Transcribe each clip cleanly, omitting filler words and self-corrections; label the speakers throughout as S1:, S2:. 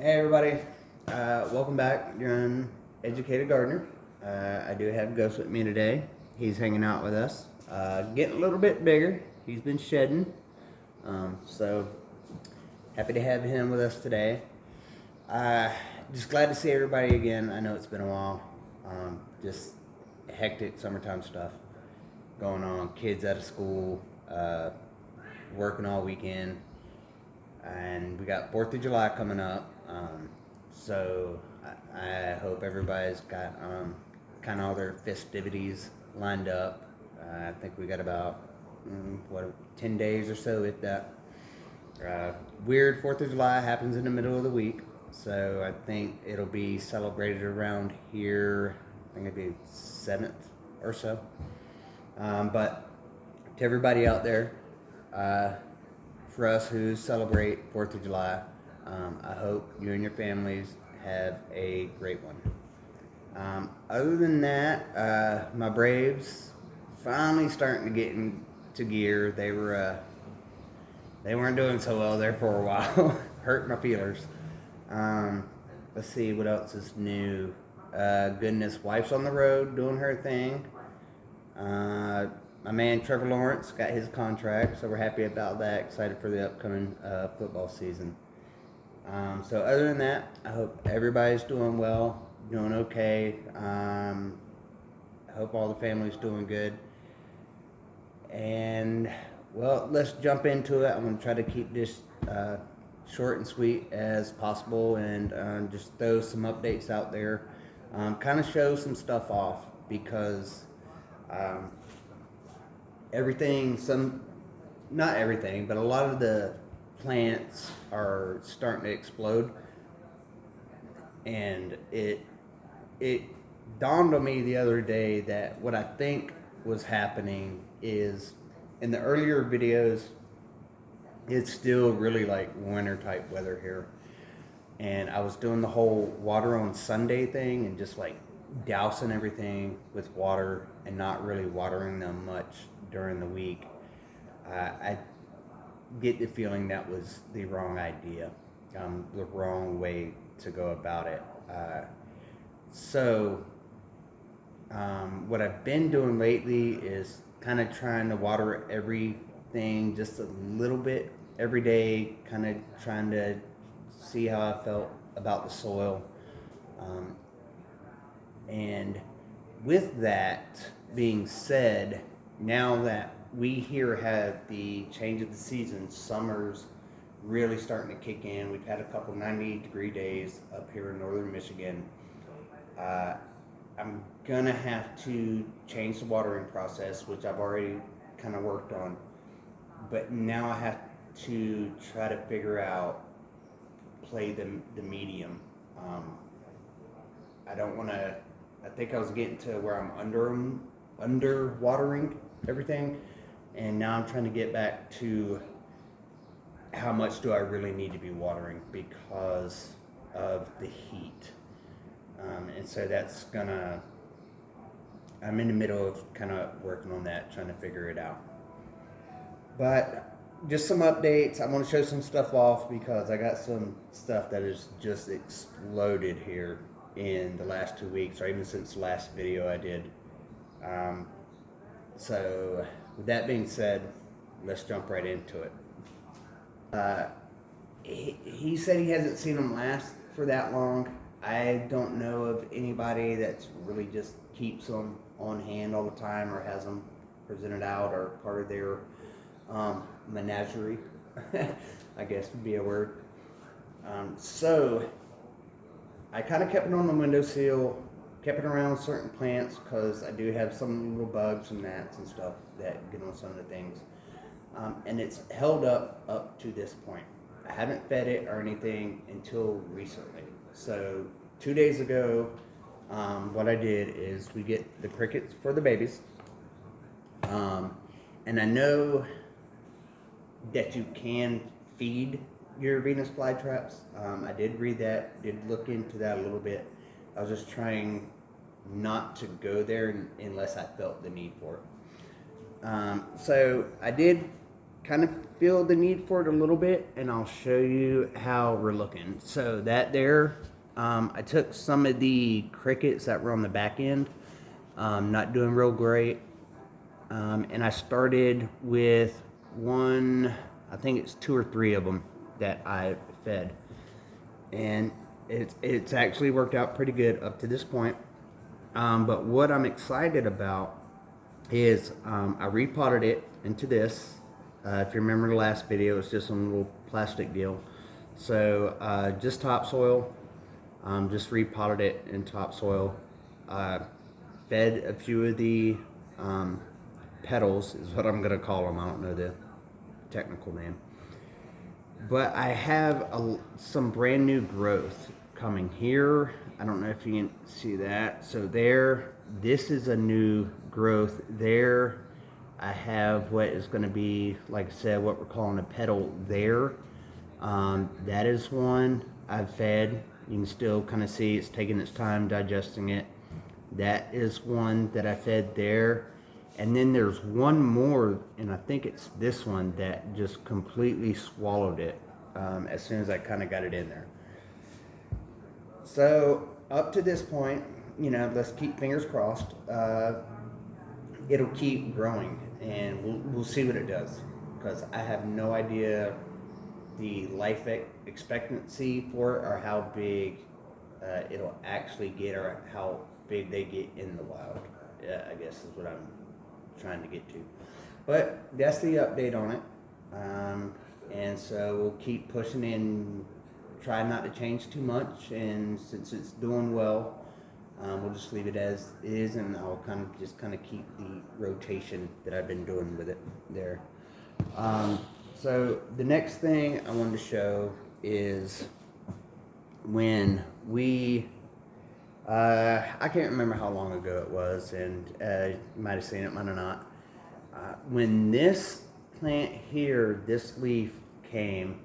S1: Hey everybody, welcome back. You're an educated gardener. I do have Ghost with me today. He's hanging out with us, getting a little bit bigger. He's been shedding, so happy to have him with us today. Just glad to see everybody again. I know it's been a while. Just hectic summertime stuff going on. Kids out of school, working all weekend, and we got 4th of July coming up. So I hope everybody's got kind of all their festivities lined up. I think we got about 10 days or so, if that. Weird 4th of July happens in the middle of the week, so I think it'll be celebrated around here. I think it'll be 7th or so. But to everybody out there, for us who celebrate 4th of July, I hope you and your families have a great one. Other than that, my Braves finally starting to get into gear. They weren't doing so well there for a while. Hurt my feelers. Let's see what else is new. Goodness, wife's on the road doing her thing. My man Trevor Lawrence got his contract, so we're happy about that. Excited for the upcoming football season. So other than that, I hope everybody's doing well, doing okay. I hope all the family's doing good. And well, let's jump into it. I'm going to try to keep this short and sweet as possible, and just throw some updates out there. Kind of show some stuff off because not everything, but a lot of the plants are starting to explode, and it dawned on me the other day that what I think was happening is in the earlier videos, it's still really like winter type weather here, and I was doing the whole water on Sunday thing and just like dousing everything with water and not really watering them much during the week. I get the feeling that was the wrong idea, the wrong way to go about it. So what I've been doing lately is kind of trying to water everything just a little bit every day, kind of trying to see how I felt about the soil. And with that being said, now that we here have the change of the season, summer's really starting to kick in. We've had a couple 90-degree days up here in northern Michigan. I'm gonna have to change the watering process, which I've already kind of worked on, but now I have to try to figure out, play the medium. I don't want to. I think I was getting to where I'm under watering everything, and now I'm trying to get back to how much do I really need to be watering because of the heat. And so I'm in the middle of kind of working on that, trying to figure it out. But just some updates. I want to show some stuff off because I got some stuff that has just exploded here in the last 2 weeks, or even since the last video I did. So with that being said, let's jump right into it. He said he hasn't seen them last for that long. I don't know of anybody that's really just keeps them on hand all the time or has them presented out or part of their menagerie, I guess would be a word. So I kind of kept it on the windowsill, kept it around certain plants because I do have some little bugs and gnats and stuff that get on some of the things. And it's held up to this point. I haven't fed it or anything until recently. So 2 days ago, what I did is we get the crickets for the babies. And I know that you can feed your Venus flytraps. I did read that, did look into that a little bit. I was just trying not to go there unless I felt the need for it. So I did kind of feel the need for it a little bit, and I'll show you how we're looking. So that there, I took some of the crickets that were on the back end, not doing real great, and I started with one, I think it's 2 or 3 of them that I fed, and it's actually worked out pretty good up to this point. But what I'm excited about is I repotted it into this. If you remember the last video, it's just a little plastic deal. So just topsoil, just repotted it in topsoil. Fed a few of the petals, is what I'm gonna call them. I don't know the technical name. But I have some brand new growth coming here. I don't know if you can see that. So there, this is a new growth there. I have what is going to be, like I said, what we're calling a petal there. That is one I've fed. You can still kind of see it's taking its time digesting it. That is one that I fed there. And then there's one more, and I think it's this one that just completely swallowed it as soon as I kind of got it in there. So up to this point, you know, let's keep fingers crossed. It'll keep growing, and we'll see what it does, because I have no idea the life expectancy for it, or how big it'll actually get, or how big they get in the wild. I guess is what I'm trying to get to. But that's the update on it. And so we'll keep pushing in, try not to change too much, and since it's doing well, we'll just leave it as is, and I'll kind of keep the rotation that I've been doing with it there. So the next thing I wanted to show is when we, I can't remember how long ago it was, and you might have seen it, might have not. When this plant here, this leaf came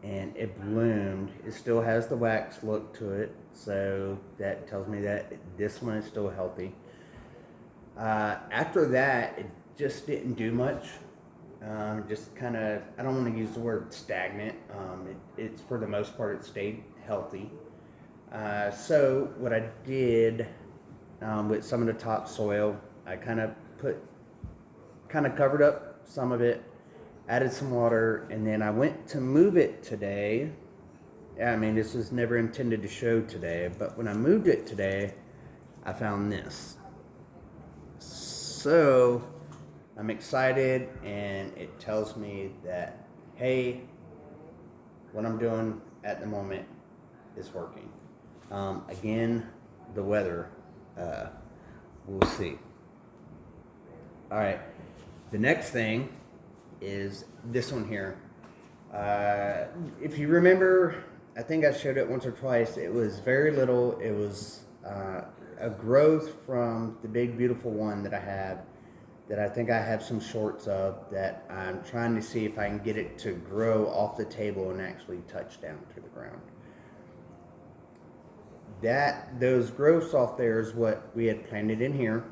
S1: and it bloomed, it still has the wax look to it, so that tells me that this one is still healthy. After that, it just didn't do much. Just kind of, I don't want to use the word stagnant. It's for the most part, it stayed healthy. So what I did with some of the topsoil, I kind of covered up some of it, added some water, and then I went to move it today. I mean, this was never intended to show today, but when I moved it today, I found this. So I'm excited, and it tells me that, hey, what I'm doing at the moment is working. Again, the weather, we'll see. All right, the next thing is this one here. If you remember, I think I showed it once or twice. It was very little. It was a growth from the big beautiful one that I have, that I think I have some shorts of, that I'm trying to see if I can get it to grow off the table and actually touch down to the ground. Those growths off there is what we had planted in here,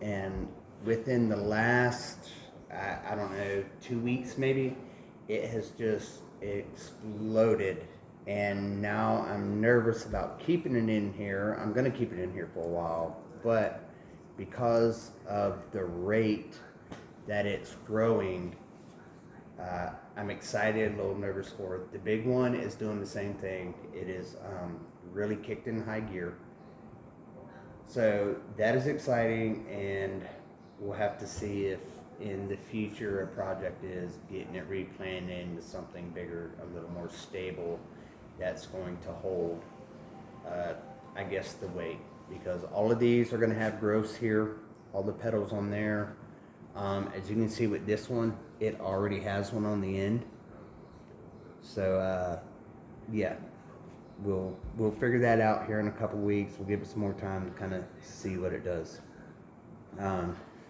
S1: and within the last, I don't know, 2 weeks maybe, it has just exploded, and now I'm nervous about keeping it in here. I'm going to keep it in here for a while, but because of the rate that it's growing, I'm excited, a little nervous for it. The big one is doing the same thing. It is really kicked in high gear. So that is exciting, and we'll have to see if in the future a project is getting it replanted into something bigger, a little more stable, that's going to hold, I guess, the weight. Because all of these are going to have growths here, all the petals on there. As you can see with this one, it already has one on the end. So yeah, we'll figure that out here in a couple weeks. We'll give it some more time to kind of see what it does.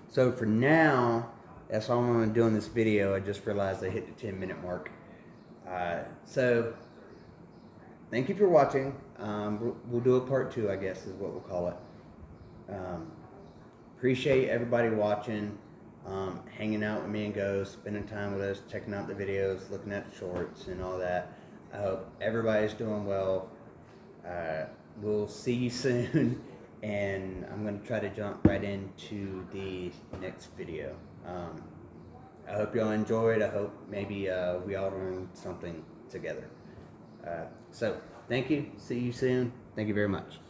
S1: So for now, that's all I'm going to do in this video. I just realized I hit the 10-minute mark. So thank you for watching. We'll do a part 2, I guess, is what we'll call it. Appreciate everybody watching. hanging out with me and Ghost, spending time with us, checking out the videos, looking at the shorts and all that. I hope everybody's doing well. We'll see you soon, and I'm going to try to jump right into the next video. I hope y'all enjoyed. I hope maybe we all learned something together. So, thank you. See you soon. Thank you very much.